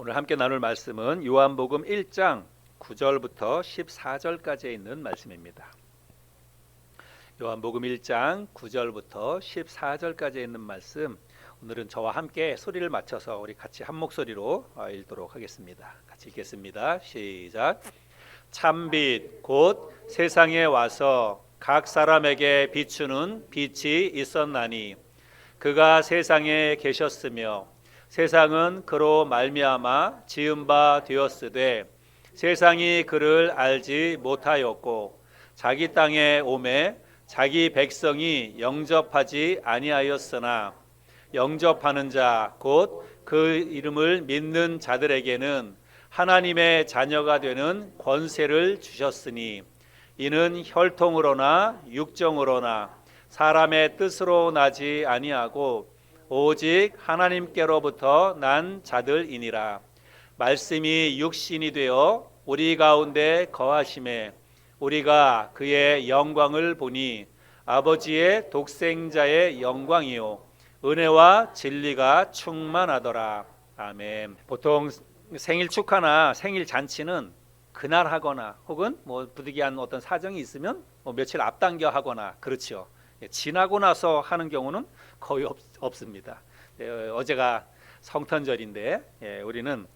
오늘 함께 나눌 말씀은 요한복음 1장 9절부터 14절까지에 있는 말씀입니다. 요한복음 1장 9절부터 14절까지에 있는 말씀, 오늘은 저와 함께 소리를 맞춰서 우리 같이 한 목소리로 읽도록 하겠습니다. 같이 읽겠습니다. 시작. 참빛 곧 세상에 와서 각 사람에게 비추는 빛이 있었나니 그가 세상에 계셨으며 세상은 그로 말미암아 지은 바 되었으되 세상이 그를 알지 못하였고 자기 땅에 오매 자기 백성이 영접하지 아니하였으나 영접하는 자 곧 그 이름을 믿는 자들에게는 하나님의 자녀가 되는 권세를 주셨으니 이는 혈통으로나 육정으로나 사람의 뜻으로 나지 아니하고 오직 하나님께로부터 난 자들이니라. 말씀이 육신이 되어 우리 가운데 거하심에 우리가 그의 영광을 보니 아버지의 독생자의 영광이요 은혜와 진리가 충만하더라. 아멘. 보통 생일 축하나 생일 잔치는 그날 하거나 혹은 부득이한 어떤 사정이 있으면 며칠 앞당겨 하거나 그렇죠. 지나고 나서 하는 경우는 거의 없습니다. 어제가 성탄절인데 우리는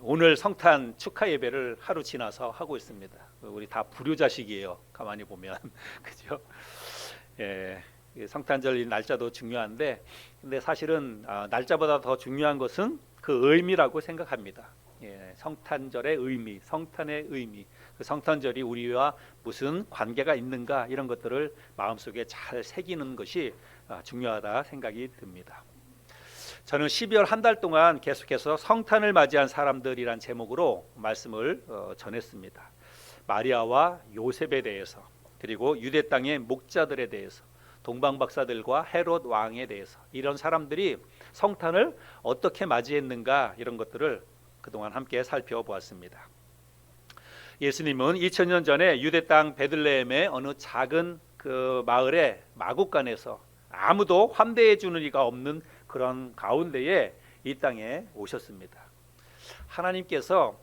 오늘 성탄 축하 예배를 하루 지나서 하고 있습니다. 우리 다 불효자식이에요. 가만히 보면 그죠? 성탄절 날짜도 중요한데, 근데 사실은 날짜보다 더 중요한 것은 그 의미라고 생각합니다. 성탄절의 의미, 성탄의 의미, 그 성탄절이 우리와 무슨 관계가 있는가 이런 것들을 마음속에 잘 새기는 것이 중요하다 생각이 듭니다. 저는 12월 한 달 동안 계속해서 성탄을 맞이한 사람들이란 제목으로 말씀을 전했습니다. 마리아와 요셉에 대해서, 그리고 유대 땅의 목자들에 대해서, 동방박사들과 헤롯 왕에 대해서, 이런 사람들이 성탄을 어떻게 맞이했는가 이런 것들을 그동안 함께 살펴보았습니다. 예수님은 2000년 전에 유대 땅 베들레헴의 어느 작은 그 마을의 마국간에서 아무도 환대해 주는 이가 없는 그런 가운데에 이 땅에 오셨습니다. 하나님께서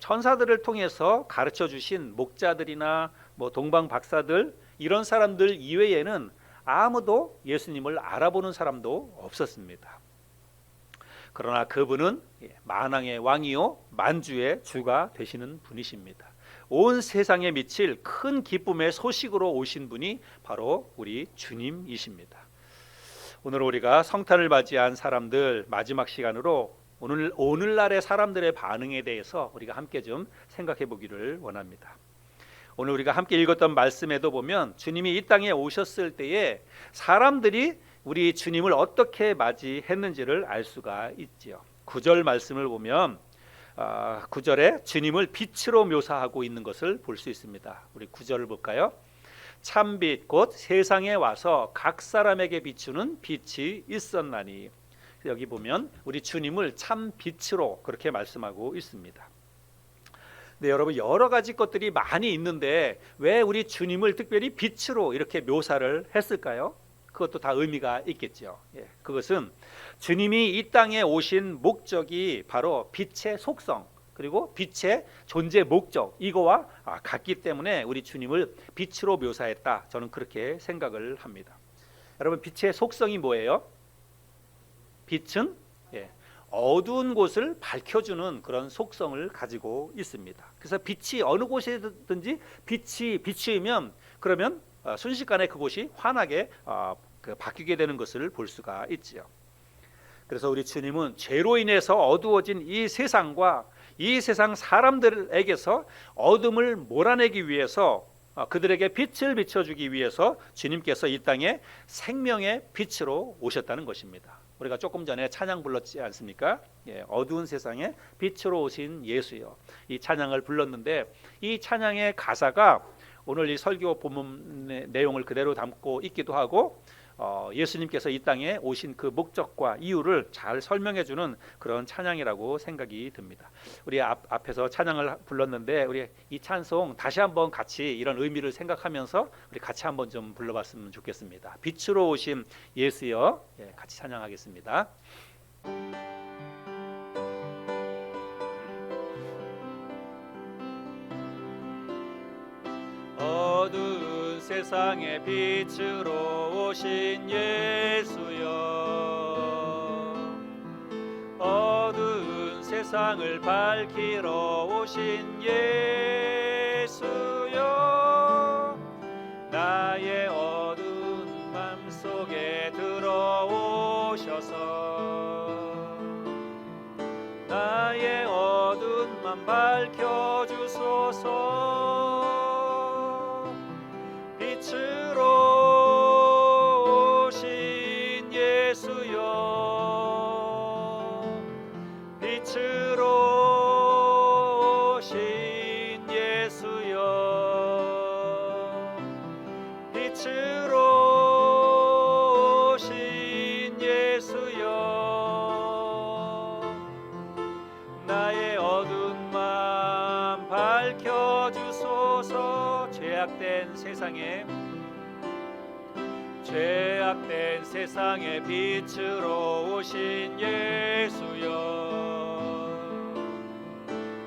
천사들을 통해서 가르쳐 주신 목자들이나 동방 박사들, 이런 사람들 이외에는 아무도 예수님을 알아보는 사람도 없었습니다. 그러나 그분은 만왕의 왕이요 만주의 주가 되시는 분이십니다. 온 세상에 미칠 큰 기쁨의 소식으로 오신 분이 바로 우리 주님이십니다. 오늘 우리가 성탄을 맞이한 사람들 마지막 시간으로 오늘날의 사람들의 반응에 대해서 우리가 함께 좀 생각해 보기를 원합니다. 오늘 우리가 함께 읽었던 말씀에도 보면 주님이 이 땅에 오셨을 때에 사람들이 우리 주님을 어떻게 맞이했는지를 알 수가 있지요. 9절 말씀을 보면 9절에 주님을 빛으로 묘사하고 있는 것을 볼 수 있습니다. 우리 9절을 볼까요? 참빛 곧 세상에 와서 각 사람에게 비추는 빛이 있었나니. 여기 보면 우리 주님을 참 빛으로 그렇게 말씀하고 있습니다. 네, 여러분, 여러 가지 것들이 많이 있는데 왜 우리 주님을 특별히 빛으로 이렇게 묘사를 했을까요? 그것도 다 의미가 있겠죠. 그것은 주님이 이 땅에 오신 목적이 바로 빛의 속성, 그리고 빛의 존재 목적, 이거와 같기 때문에 우리 주님을 빛으로 묘사했다. 저는 그렇게 생각을 합니다. 여러분, 빛의 속성이 뭐예요? 빛은 어두운 곳을 밝혀주는 그런 속성을 가지고 있습니다. 그래서 빛이 어느 곳이든지 빛이 비추면 그러면 순식간에 그곳이 환하게 바뀌게 되는 것을 볼 수가 있지요. 그래서 우리 주님은 죄로 인해서 어두워진 이 세상과 이 세상 사람들에게서 어둠을 몰아내기 위해서, 그들에게 빛을 비춰주기 위해서 주님께서 이 땅에 생명의 빛으로 오셨다는 것입니다. 우리가 조금 전에 찬양 불렀지 않습니까? 어두운 세상에 빛으로 오신 예수여, 이 찬양을 불렀는데 이 찬양의 가사가 오늘 이 설교 본문 내용을 그대로 담고 있기도 하고 예수님께서 이 땅에 오신 그 목적과 이유를 잘 설명해 주는 그런 찬양이라고 생각이 듭니다. 우리 앞에서 찬양을 불렀는데 우리 이 찬송 다시 한번 같이 이런 의미를 생각하면서 우리 같이 한번 좀 불러봤으면 좋겠습니다. 빛으로 오신 예수여, 같이 찬양하겠습니다. 어두운 세상의 빛으로 오신 예수여, 어두운 세상을 밝히러 오신 예수여, 나의 어두운 맘속에 들어오셔서 나의 어두운 맘 밝혀주소서. 빛으로 오신 예수여, 빛으로 오신 예수여, 빛으로 오신 예수여, 나의 어두운 맘 밝혀주소서. 죄악된 세상의 빛으로 오신 예수여,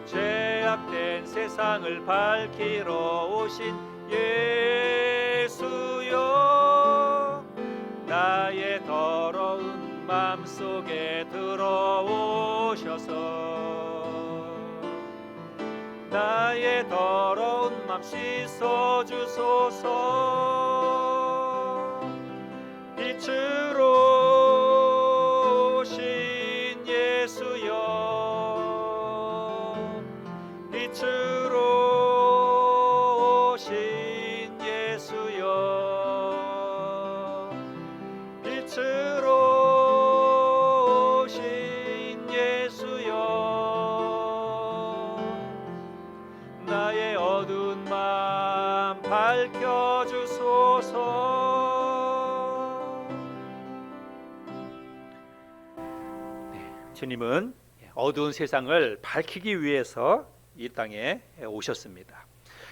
죄악된 세상을 밝히러 오신 예수여, 나의 더러운 맘속에 들어오셔서 나의 더러운 맘 씻어주소서. 빛으로 오신 예수여, 빛으로 오신 예수여, 빛으로 오신 예수여, 나의 어두운 맘 밝혀주소서. 주님은 어두운 세상을 밝히기 위해서 이 땅에 오셨습니다.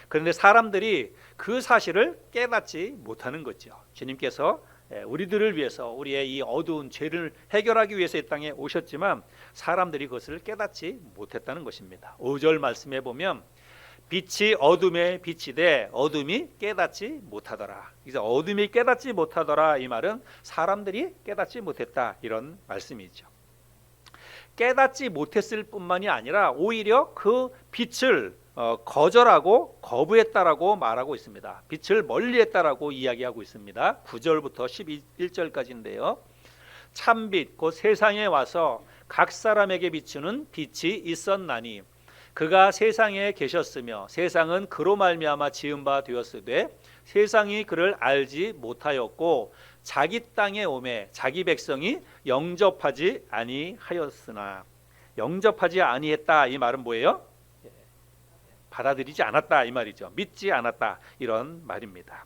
그런데 사람들이 그 사실을 깨닫지 못하는 거죠. 주님께서 우리들을 위해서 우리의 이 어두운 죄를 해결하기 위해서 이 땅에 오셨지만 사람들이 그것을 깨닫지 못했다는 것입니다. 5절 말씀에 보면 빛이 어둠에 비치되 어둠이 깨닫지 못하더라. 그래서 어둠이 깨닫지 못하더라, 이 말은 사람들이 깨닫지 못했다, 이런 말씀이죠. 깨닫지 못했을 뿐만이 아니라 오히려 그 빛을 거절하고 거부했다라고 말하고 있습니다. 빛을 멀리했다라고 이야기하고 있습니다. 9절부터 11절까지인데요. 참빛 곧 세상에 와서 각 사람에게 비추는 빛이 있었나니 그가 세상에 계셨으며 세상은 그로 말미암아 지은 바 되었으되 세상이 그를 알지 못하였고 자기 땅에 오매 자기 백성이 영접하지 아니하였으나, 영접하지 아니했다, 이 말은 뭐예요? 받아들이지 않았다, 이 말이죠. 믿지 않았다, 이런 말입니다.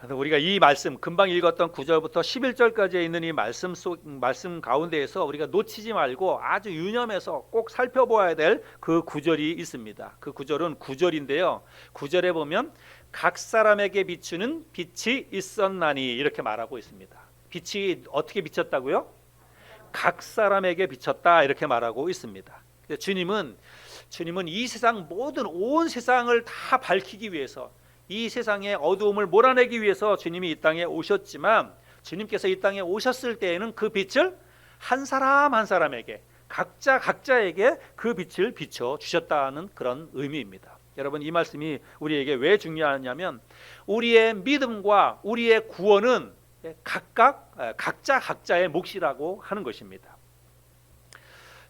우리가 이 말씀, 금방 읽었던 9절부터 11절까지 있는 이 말씀 가운데에서 우리가 놓치지 말고 아주 유념해서 꼭 살펴보아야 될 그 구절이 있습니다. 그 구절은 9절인데요. 9절에 보면 각 사람에게 비추는 빛이 있었나니 이렇게 말하고 있습니다. 빛이 어떻게 비쳤다고요? 각 사람에게 비쳤다, 이렇게 말하고 있습니다. 주님은 이 세상 모든 온 세상을 다 밝히기 위해서, 이 세상의 어두움을 몰아내기 위해서 주님이 이 땅에 오셨지만, 주님께서 이 땅에 오셨을 때에는 그 빛을 한 사람 한 사람에게, 각자에게 그 빛을 비춰 주셨다는 그런 의미입니다. 여러분, 이 말씀이 우리에게 왜 중요하냐면 우리의 믿음과 우리의 구원은 각자의 몫이라고 하는 것입니다.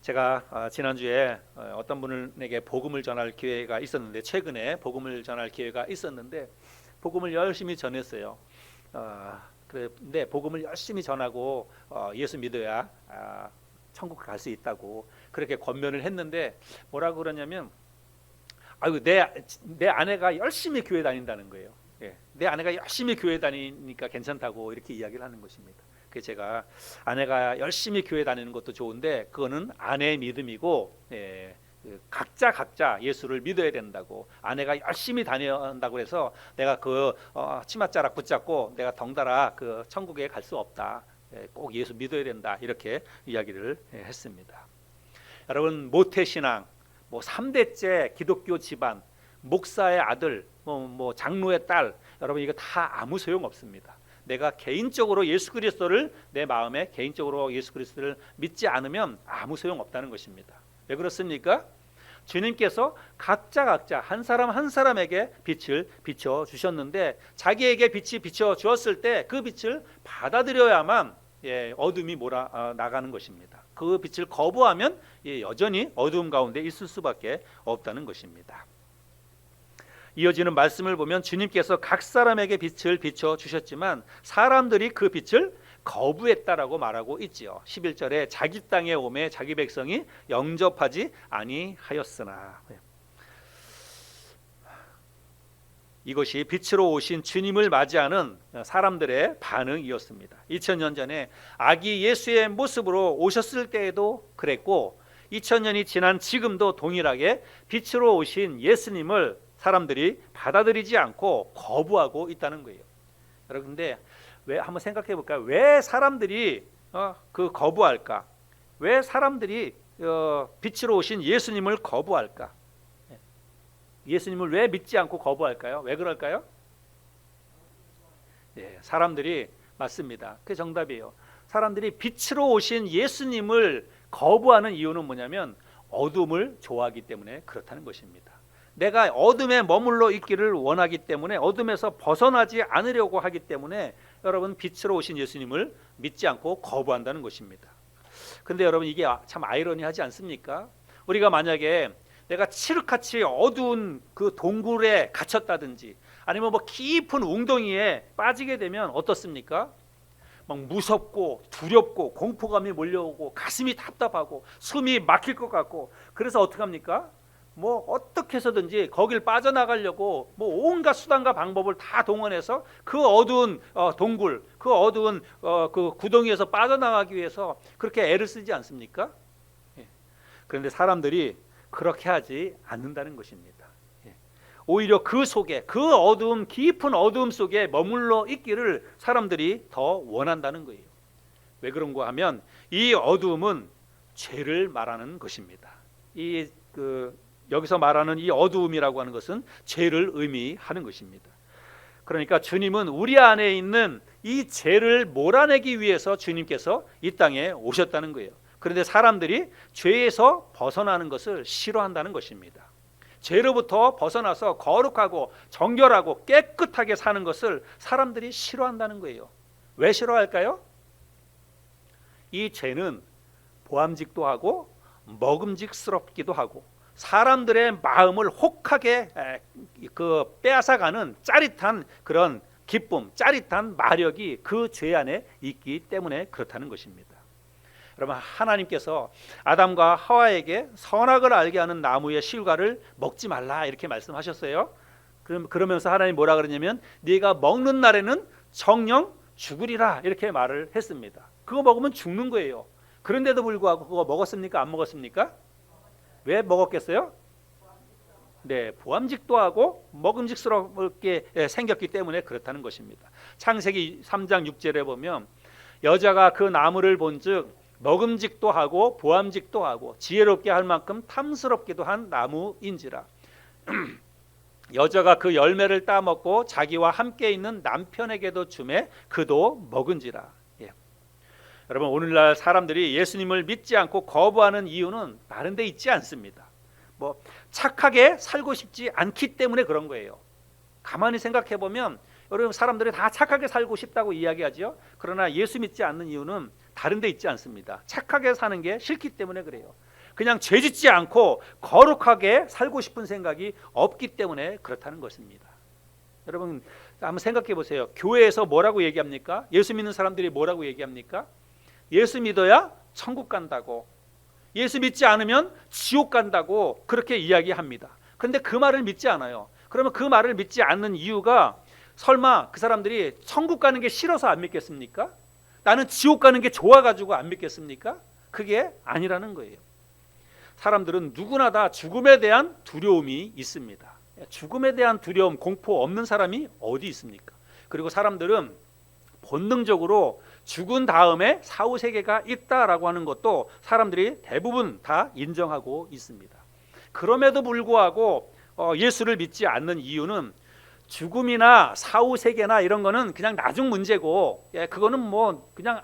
제가 지난주에 어떤 분에게 복음을 전할 기회가 있었는데, 최근에 복음을 전할 기회가 있었는데 복음을 열심히 전했어요. 그런데 복음을 열심히 전하고 예수 믿어야 천국 갈 수 있다고 그렇게 권면을 했는데, 뭐라고 그러냐면 아이고, 내 아내가 열심히 교회 다닌다는 거예요. 내 아내가 열심히 교회 다니니까 괜찮다고 이렇게 이야기를 하는 것입니다. 그래서 제가 아내가 열심히 교회 다니는 것도 좋은데 그거는 아내의 믿음이고, 각자 예수를 믿어야 된다고, 아내가 열심히 다닌다고 해서 내가 그 치맛자락 붙잡고 내가 덩달아 그 천국에 갈 수 없다, 꼭 예수 믿어야 된다, 이렇게 이야기를 했습니다. 여러분, 모태신앙, 3대째 기독교 집안, 목사의 아들, 뭐 장로의 딸, 여러분 이거 다 아무 소용 없습니다. 내가 개인적으로 예수 그리스도를 내 마음에 개인적으로 예수 그리스도를 믿지 않으면 아무 소용 없다는 것입니다. 왜 그렇습니까? 주님께서 각자 한 사람 한 사람에게 빛을 비춰 주셨는데 자기에게 빛이 비춰 주었을 때 그 빛을 받아들여야만 어둠이 몰아 나가는 것입니다. 그 빛을 거부하면 여전히 어두움 가운데 있을 수밖에 없다는 것입니다. 이어지는 말씀을 보면 주님께서 각 사람에게 빛을 비춰 주셨지만 사람들이 그 빛을 거부했다라고 말하고 있지요. 11절에 자기 땅에 오매 자기 백성이 영접하지 아니하였으나, 이것이 빛으로 오신 주님을 맞이하는 사람들의 반응이었습니다. 2000년 전에 아기 예수의 모습으로 오셨을 때에도 그랬고 2000년이 지난 지금도 동일하게 빛으로 오신 예수님을 사람들이 받아들이지 않고 거부하고 있다는 거예요. 여러분, 근데 왜 한번 생각해 볼까요? 왜 사람들이 그 거부할까? 왜 사람들이 빛으로 오신 예수님을 거부할까? 예수님을 왜 믿지 않고 거부할까요? 왜 그럴까요? 사람들이 맞습니다. 그게 정답이에요. 사람들이 빛으로 오신 예수님을 거부하는 이유는 뭐냐면 어둠을 좋아하기 때문에 그렇다는 것입니다. 내가 어둠에 머물러 있기를 원하기 때문에 어둠에서 벗어나지 않으려고 하기 때문에 여러분 빛으로 오신 예수님을 믿지 않고 거부한다는 것입니다. 근데 여러분 이게 참 아이러니하지 않습니까? 우리가 만약에 내가 칠흑같이 어두운 그 동굴에 갇혔다든지 아니면 뭐 깊은 웅덩이에 빠지게 되면 어떻습니까? 막 무섭고 두렵고 공포감이 몰려오고 가슴이 답답하고 숨이 막힐 것 같고 그래서 어떻게 합니까? 뭐 어떻게 해서든지 거길 빠져나가려고 뭐 온갖 수단과 방법을 다 동원해서 그 어두운 동굴, 그 어두운 그 구덩이에서 빠져나가기 위해서 그렇게 애를 쓰지 않습니까? 그런데 사람들이 그렇게 하지 않는다는 것입니다. 오히려 그 속에, 그 어두움, 깊은 어두움 속에 머물러 있기를 사람들이 더 원한다는 거예요. 왜 그런가 하면 이 어두움은 죄를 말하는 것입니다. 여기서 말하는 이 어두움이라고 하는 것은 죄를 의미하는 것입니다. 그러니까 주님은 우리 안에 있는 이 죄를 몰아내기 위해서 주님께서 이 땅에 오셨다는 거예요. 그런데 사람들이 죄에서 벗어나는 것을 싫어한다는 것입니다. 죄로부터 벗어나서 거룩하고 정결하고 깨끗하게 사는 것을 사람들이 싫어한다는 거예요. 왜 싫어할까요? 이 죄는 보암직도 하고 먹음직스럽기도 하고 사람들의 마음을 혹하게 빼앗아가는 짜릿한 그런 기쁨, 짜릿한 마력이 그 죄 안에 있기 때문에 그렇다는 것입니다. 여러분, 하나님께서 아담과 하와에게 선악을 알게 하는 나무의 실과를 먹지 말라 이렇게 말씀하셨어요. 그러면서 하나님 뭐라 그러냐면 네가 먹는 날에는 정녕 죽으리라 이렇게 말을 했습니다. 그거 먹으면 죽는 거예요. 그런데도 불구하고 그거 먹었습니까? 안 먹었습니까? 왜 먹었겠어요? 네, 보암직도 하고 먹음직스럽게 생겼기 때문에 그렇다는 것입니다. 창세기 3장 6절에 보면 여자가 그 나무를 본즉 먹음직도 하고 보암직도 하고 지혜롭게 할 만큼 탐스럽기도 한 나무인지라. 여자가 그 열매를 따먹고 자기와 함께 있는 남편에게도 주매 그도 먹은지라. 여러분, 오늘날 사람들이 예수님을 믿지 않고 거부하는 이유는 다른 데 있지 않습니다. 뭐 착하게 살고 싶지 않기 때문에 그런 거예요. 가만히 생각해 보면 여러분, 사람들이 다 착하게 살고 싶다고 이야기하죠. 그러나 예수 믿지 않는 이유는 다른 데 있지 않습니다. 착하게 사는 게 싫기 때문에 그래요. 그냥 죄짓지 않고 거룩하게 살고 싶은 생각이 없기 때문에 그렇다는 것입니다. 여러분, 한번 생각해 보세요. 교회에서 뭐라고 얘기합니까? 예수 믿는 사람들이 뭐라고 얘기합니까? 예수 믿어야 천국 간다고, 예수 믿지 않으면 지옥 간다고 그렇게 이야기합니다. 그런데 그 말을 믿지 않아요. 그러면 그 말을 믿지 않는 이유가 설마 그 사람들이 천국 가는 게 싫어서 안 믿겠습니까? 나는 지옥 가는 게 좋아가지고 안 믿겠습니까? 그게 아니라는 거예요. 사람들은 누구나 다 죽음에 대한 두려움이 있습니다. 죽음에 대한 두려움, 공포 없는 사람이 어디 있습니까? 그리고 사람들은 본능적으로 죽은 다음에 사후세계가 있다라고 하는 것도 사람들이 대부분 다 인정하고 있습니다. 그럼에도 불구하고 예수를 믿지 않는 이유는 죽음이나 사후세계나 이런 거는 그냥 나중 문제고, 그거는 뭐 그냥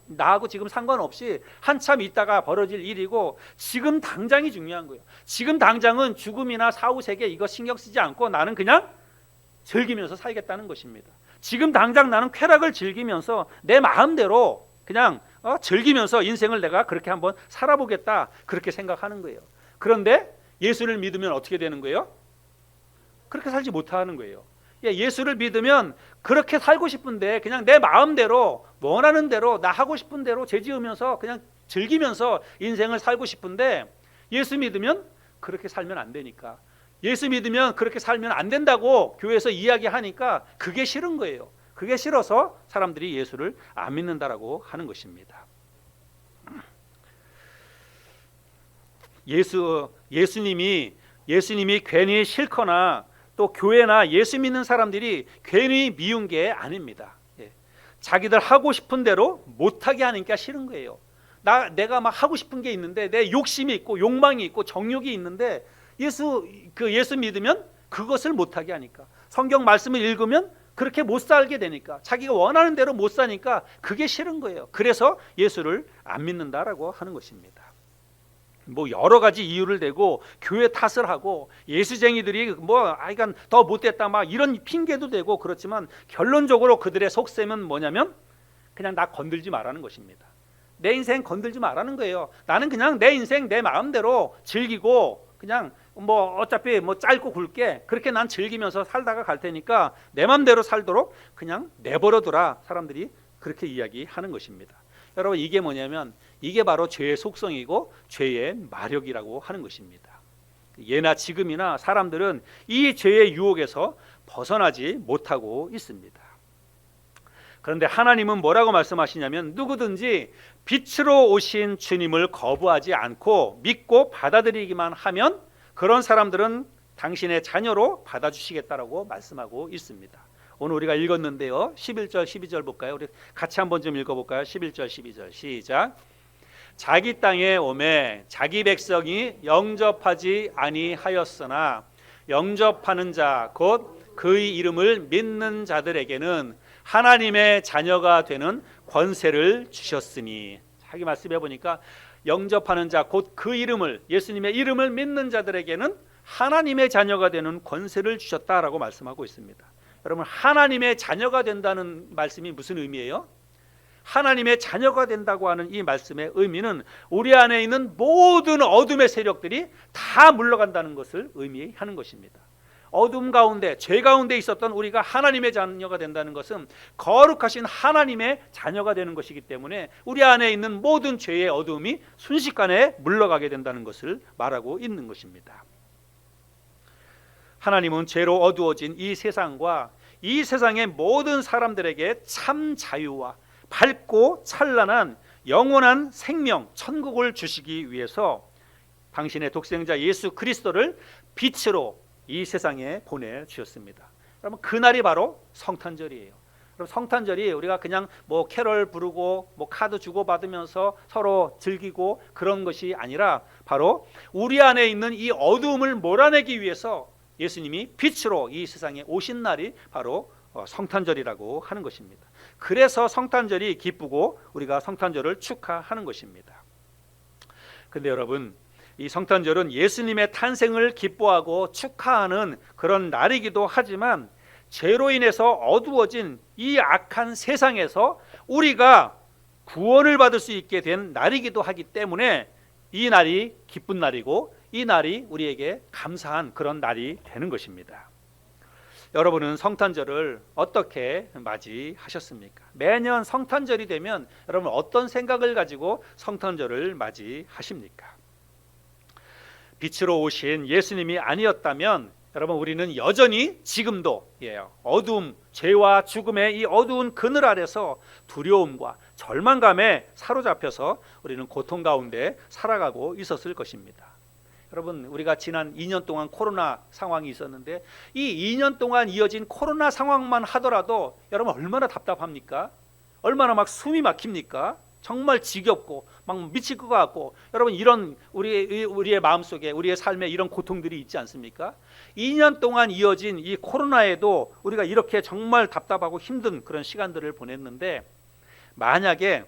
나하고 지금 상관없이 한참 있다가 벌어질 일이고, 지금 당장이 중요한 거예요. 지금 당장은 죽음이나 사후세계 이거 신경 쓰지 않고 나는 그냥 즐기면서 살겠다는 것입니다. 지금 당장 나는 쾌락을 즐기면서 내 마음대로 그냥 즐기면서 인생을 내가 그렇게 한번 살아보겠다, 그렇게 생각하는 거예요. 그런데 예수를 믿으면 어떻게 되는 거예요? 그렇게 살지 못하는 거예요. 예수를 믿으면 그렇게 살고 싶은데 그냥 내 마음대로 원하는 대로 나 하고 싶은 대로 죄지으면서 그냥 즐기면서 인생을 살고 싶은데, 예수 믿으면 그렇게 살면 안 되니까, 예수 믿으면 그렇게 살면 안 된다고 교회에서 이야기하니까 그게 싫은 거예요. 그게 싫어서 사람들이 예수를 안 믿는다라고 하는 것입니다. 예수님이 괜히 싫거나 또 교회나 예수 믿는 사람들이 괜히 미운 게 아닙니다. 자기들 하고 싶은 대로 못하게 하니까 싫은 거예요. 내가 막 하고 싶은 게 있는데, 내 욕심이 있고 욕망이 있고 정욕이 있는데 예수 믿으면 그것을 못하게 하니까, 성경 말씀을 읽으면 그렇게 못 살게 되니까, 자기가 원하는 대로 못 사니까 그게 싫은 거예요. 그래서 예수를 안 믿는다라고 하는 것입니다. 뭐 여러 가지 이유를 대고 교회 탓을 하고, 예수쟁이들이 이건 더 못됐다 막 이런 핑계도 대고 그렇지만, 결론적으로 그들의 속셈은 뭐냐면 그냥 나 건들지 말라는 것입니다. 내 인생 건들지 말라는 거예요. 나는 그냥 내 인생 내 마음대로 즐기고, 그냥 어차피 짧고 굵게 그렇게 난 즐기면서 살다가 갈 테니까 내 마음대로 살도록 그냥 내버려두라, 사람들이 그렇게 이야기하는 것입니다. 여러분, 이게 뭐냐면 이게 바로 죄의 속성이고 죄의 마력이라고 하는 것입니다. 예나 지금이나 사람들은 이 죄의 유혹에서 벗어나지 못하고 있습니다. 그런데 하나님은 뭐라고 말씀하시냐면, 누구든지 빛으로 오신 주님을 거부하지 않고 믿고 받아들이기만 하면 그런 사람들은 당신의 자녀로 받아주시겠다라고 말씀하고 있습니다. 오늘 우리가 읽었는데요, 11절 12절 볼까요? 우리 같이 한번 좀 읽어볼까요? 11절 12절 시작. 자기 땅에 오매 자기 백성이 영접하지 아니하였으나 영접하는 자 곧 그의 이름을 믿는 자들에게는 하나님의 자녀가 되는 권세를 주셨으니, 자기 말씀해 보니까 영접하는 자 곧 그 이름을, 예수님의 이름을 믿는 자들에게는 하나님의 자녀가 되는 권세를 주셨다라고 말씀하고 있습니다. 여러분, 하나님의 자녀가 된다는 말씀이 무슨 의미예요? 하나님의 자녀가 된다고 하는 이 말씀의 의미는 우리 안에 있는 모든 어둠의 세력들이 다 물러간다는 것을 의미하는 것입니다. 어둠 가운데, 죄 가운데 있었던 우리가 하나님의 자녀가 된다는 것은 거룩하신 하나님의 자녀가 되는 것이기 때문에 우리 안에 있는 모든 죄의 어둠이 순식간에 물러가게 된다는 것을 말하고 있는 것입니다. 하나님은 죄로 어두워진 이 세상과 이 세상의 모든 사람들에게 참 자유와 밝고 찬란한 영원한 생명, 천국을 주시기 위해서 당신의 독생자 예수 그리스도를 빛으로 이 세상에 보내주셨습니다. 여러분, 그날이 바로 성탄절이에요. 성탄절이 우리가 그냥 캐럴 부르고 카드 주고받으면서 서로 즐기고 그런 것이 아니라, 바로 우리 안에 있는 이 어두움을 몰아내기 위해서 예수님이 빛으로 이 세상에 오신 날이 바로 성탄절이라고 하는 것입니다. 그래서 성탄절이 기쁘고 우리가 성탄절을 축하하는 것입니다. 근데 여러분, 이 성탄절은 예수님의 탄생을 기뻐하고 축하하는 그런 날이기도 하지만, 죄로 인해서 어두워진 이 악한 세상에서 우리가 구원을 받을 수 있게 된 날이기도 하기 때문에 이 날이 기쁜 날이고 이 날이 우리에게 감사한 그런 날이 되는 것입니다. 여러분은 성탄절을 어떻게 맞이하셨습니까? 매년 성탄절이 되면 여러분 어떤 생각을 가지고 성탄절을 맞이하십니까? 빛으로 오신 예수님이 아니었다면 여러분, 우리는 여전히 지금도 어두움, 죄와 죽음의 이 어두운 그늘 아래서 두려움과 절망감에 사로잡혀서 우리는 고통 가운데 살아가고 있었을 것입니다. 여러분, 우리가 지난 2년 동안 코로나 상황이 있었는데, 이 2년 동안 이어진 코로나 상황만 하더라도 여러분 얼마나 답답합니까? 얼마나 막 숨이 막힙니까? 정말 지겹고 막 미칠 것 같고, 여러분 이런 우리의 마음속에 우리의 삶에 이런 고통들이 있지 않습니까? 2년 동안 이어진 이 코로나에도 우리가 이렇게 정말 답답하고 힘든 그런 시간들을 보냈는데, 만약에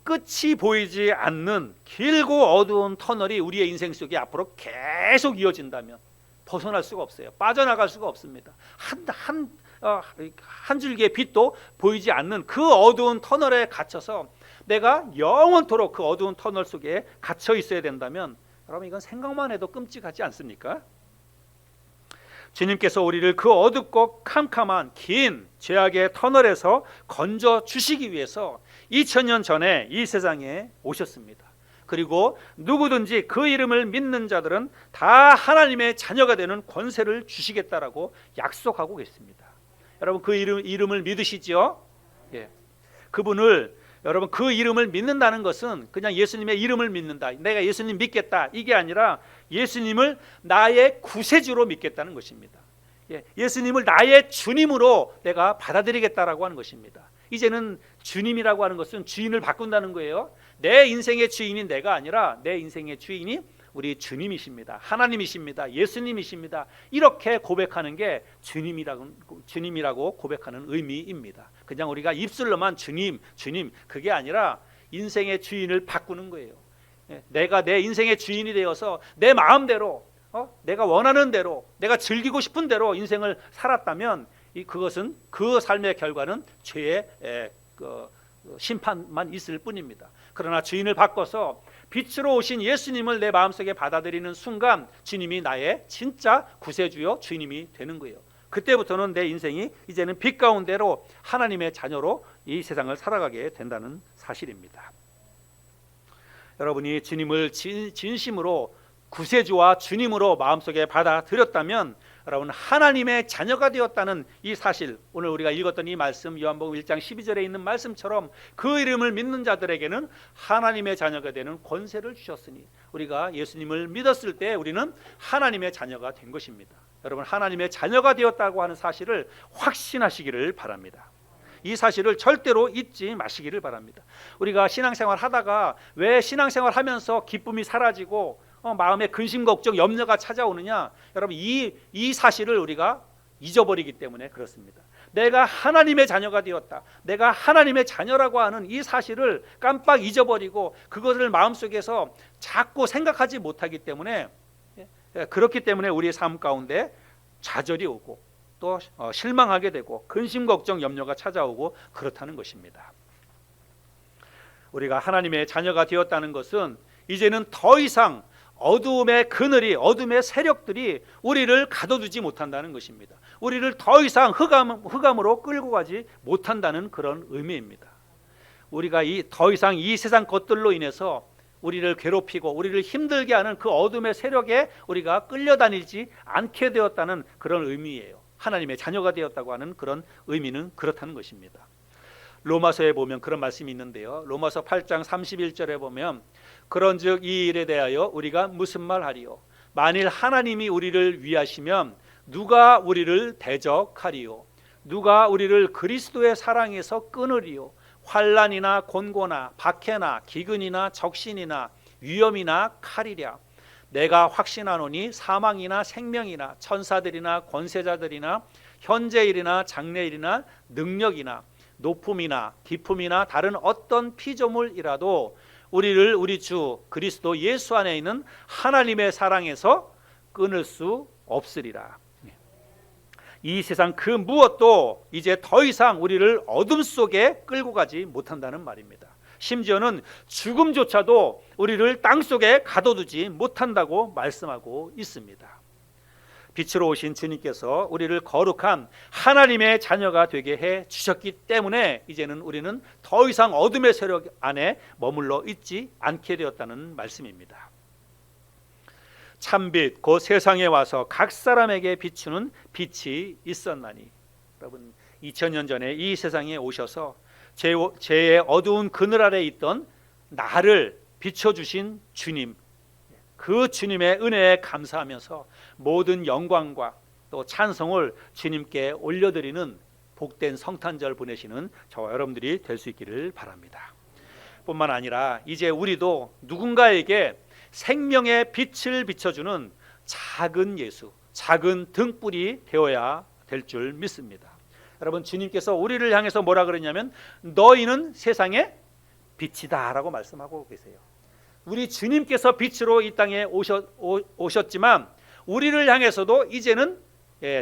끝이 보이지 않는 길고 어두운 터널이 우리의 인생 속에 앞으로 계속 이어진다면 벗어날 수가 없어요. 빠져나갈 수가 없습니다. 한 줄기의 빛도 보이지 않는 그 어두운 터널에 갇혀서 내가 영원토록 그 어두운 터널 속에 갇혀 있어야 된다면, 여러분 이건 생각만 해도 끔찍하지 않습니까? 주님께서 우리를 그 어둡고 캄캄한 긴 죄악의 터널에서 건져 주시기 위해서 2000년 전에 이 세상에 오셨습니다. 그리고 누구든지 그 이름을 믿는 자들은 다 하나님의 자녀가 되는 권세를 주시겠다라고 약속하고 계십니다. 여러분 그 이름을 믿으시죠? 예. 그분을, 여러분 그 이름을 믿는다는 것은 그냥 예수님의 이름을 믿는다, 내가 예수님 믿겠다, 이게 아니라 예수님을 나의 구세주로 믿겠다는 것입니다. 예수님을 나의 주님으로 내가 받아들이겠다라고 하는 것입니다. 이제는 주님이라고 하는 것은 주인을 바꾼다는 거예요. 내 인생의 주인이 내가 아니라 내 인생의 주인이 우리 주님이십니다. 하나님이십니다. 예수님이십니다. 이렇게 고백하는 게 주님이라고 고백하는 의미입니다. 그냥 우리가 입술로만 주님, 주님, 그게 아니라 인생의 주인을 바꾸는 거예요. 내가 내 인생의 주인이 되어서 내 마음대로, 내가 원하는 대로, 내가 즐기고 싶은 대로 인생을 살았다면 그것은, 그 삶의 결과는 죄의 심판만 있을 뿐입니다. 그러나 주인을 바꿔서 빛으로 오신 예수님을 내 마음속에 받아들이는 순간 주님이 나의 진짜 구세주요 주님이 되는 거예요. 그때부터는 내 인생이 이제는 빛 가운데로 하나님의 자녀로 이 세상을 살아가게 된다는 사실입니다. 여러분이 주님을 진심으로 구세주와 주님으로 마음속에 받아들였다면 여러분 하나님의 자녀가 되었다는 이 사실, 오늘 우리가 읽었던 이 말씀, 요한복음 1장 12절에 있는 말씀처럼 그 이름을 믿는 자들에게는 하나님의 자녀가 되는 권세를 주셨으니, 우리가 예수님을 믿었을 때 우리는 하나님의 자녀가 된 것입니다. 여러분 하나님의 자녀가 되었다고 하는 사실을 확신하시기를 바랍니다. 이 사실을 절대로 잊지 마시기를 바랍니다. 우리가 신앙생활 하다가 왜 신앙생활 하면서 기쁨이 사라지고 마음에 근심, 걱정, 염려가 찾아오느냐? 여러분 이 사실을 우리가 잊어버리기 때문에 그렇습니다. 내가 하나님의 자녀가 되었다, 내가 하나님의 자녀라고 하는 이 사실을 깜빡 잊어버리고 그것을 마음속에서 자꾸 생각하지 못하기 때문에, 그렇기 때문에 우리의 삶 가운데 좌절이 오고 또 실망하게 되고 근심, 걱정, 염려가 찾아오고 그렇다는 것입니다. 우리가 하나님의 자녀가 되었다는 것은 이제는 더 이상 어두움의 그늘이, 어둠의 세력들이 우리를 가둬두지 못한다는 것입니다. 우리를 더 이상 흑암으로 끌고 가지 못한다는 그런 의미입니다. 우리가 더 이상 이 세상 것들로 인해서 우리를 괴롭히고 우리를 힘들게 하는 그 어둠의 세력에 우리가 끌려다니지 않게 되었다는 그런 의미예요. 하나님의 자녀가 되었다고 하는 그런 의미는 그렇다는 것입니다. 로마서에 보면 그런 말씀이 있는데요. 로마서 8장 31절에 보면 그런즉 이 일에 대하여 우리가 무슨 말하리요? 만일 하나님이 우리를 위하시면 누가 우리를 대적하리요? 누가 우리를 그리스도의 사랑에서 끊으리요? 환난이나 곤고나 박해나 기근이나 적신이나 위험이나 칼이랴. 내가 확신하노니 사망이나 생명이나 천사들이나 권세자들이나 현재일이나 장래일이나 능력이나 높음이나 깊음이나 다른 어떤 피조물이라도 우리를 우리 주 그리스도 예수 안에 있는 하나님의 사랑에서 끊을 수 없으리라. 이 세상 그 무엇도 이제 더 이상 우리를 어둠 속에 끌고 가지 못한다는 말입니다. 심지어는 죽음조차도 우리를 땅속에 가둬두지 못한다고 말씀하고 있습니다. 빛으로 오신 주님께서 우리를 거룩한 하나님의 자녀가 되게 해 주셨기 때문에 이제는 우리는 더 이상 어둠의 세력 안에 머물러 있지 않게 되었다는 말씀입니다. 참빛 곧 세상에 와서 각 사람에게 비추는 빛이 있었나니, 여러분 2000년 전에 이 세상에 오셔서 죄의 어두운 그늘 아래 있던 나를 비춰주신 주님, 그 주님의 은혜에 감사하면서 모든 영광과 또 찬송을 주님께 올려드리는 복된 성탄절 보내시는 저와 여러분들이 될 수 있기를 바랍니다. 뿐만 아니라 이제 우리도 누군가에게 생명의 빛을 비춰주는 작은 예수, 작은 등불이 되어야 될 줄 믿습니다. 여러분, 주님께서 우리를 향해서 뭐라 그러냐면 너희는 세상의 빛이다라고 말씀하고 계세요. 우리 주님께서 빛으로 이 땅에 오셨지만 우리를 향해서도 이제는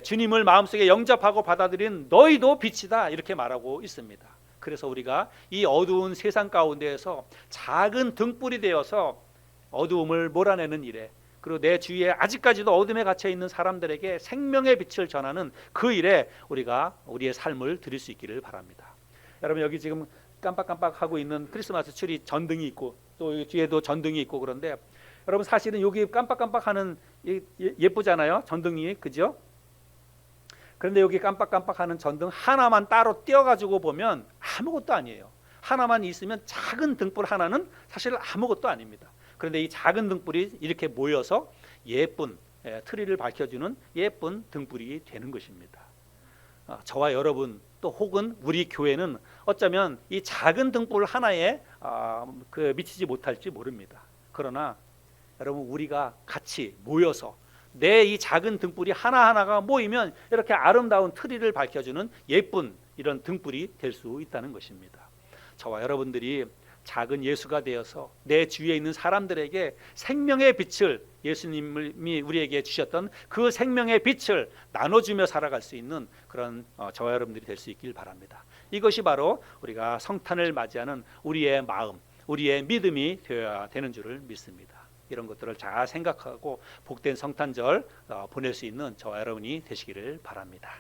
주님을 마음속에 영접하고 받아들인 너희도 빛이다 이렇게 말하고 있습니다. 그래서 우리가 이 어두운 세상 가운데에서 작은 등불이 되어서 어두움을 몰아내는 일에, 그리고 내 주위에 아직까지도 어둠에 갇혀 있는 사람들에게 생명의 빛을 전하는 그 일에 우리가 우리의 삶을 드릴 수 있기를 바랍니다. 여러분, 여기 지금 깜빡깜빡하고 있는 크리스마스 트리 전등이 있고 또 뒤에도 전등이 있고 그런데 여러분, 사실은 여기 깜빡깜빡하는 예쁘잖아요, 전등이, 그죠? 그런데 여기 깜빡깜빡하는 전등 하나만 따로 띄어가지고 보면 아무것도 아니에요. 하나만 있으면 작은 등불 하나는 사실 아무것도 아닙니다. 그런데 이 작은 등불이 이렇게 모여서 예쁜 트리를 밝혀주는 예쁜 등불이 되는 것입니다. 저와 여러분 또 혹은 우리 교회는 어쩌면 이 작은 등불 하나에 미치지 못할지 모릅니다. 그러나 여러분, 우리가 같이 모여서 내 이 작은 등불이 하나하나가 모이면 이렇게 아름다운 트리를 밝혀주는 예쁜 이런 등불이 될 수 있다는 것입니다. 저와 여러분들이 작은 예수가 되어서 내 주위에 있는 사람들에게 생명의 빛을, 예수님이 우리에게 주셨던 그 생명의 빛을 나눠주며 살아갈 수 있는 그런 저와 여러분들이 될 수 있길 바랍니다. 이것이 바로 우리가 성탄을 맞이하는 우리의 마음, 우리의 믿음이 되어야 되는 줄을 믿습니다. 이런 것들을 잘 생각하고 복된 성탄절 보낼 수 있는 저와 여러분이 되시기를 바랍니다.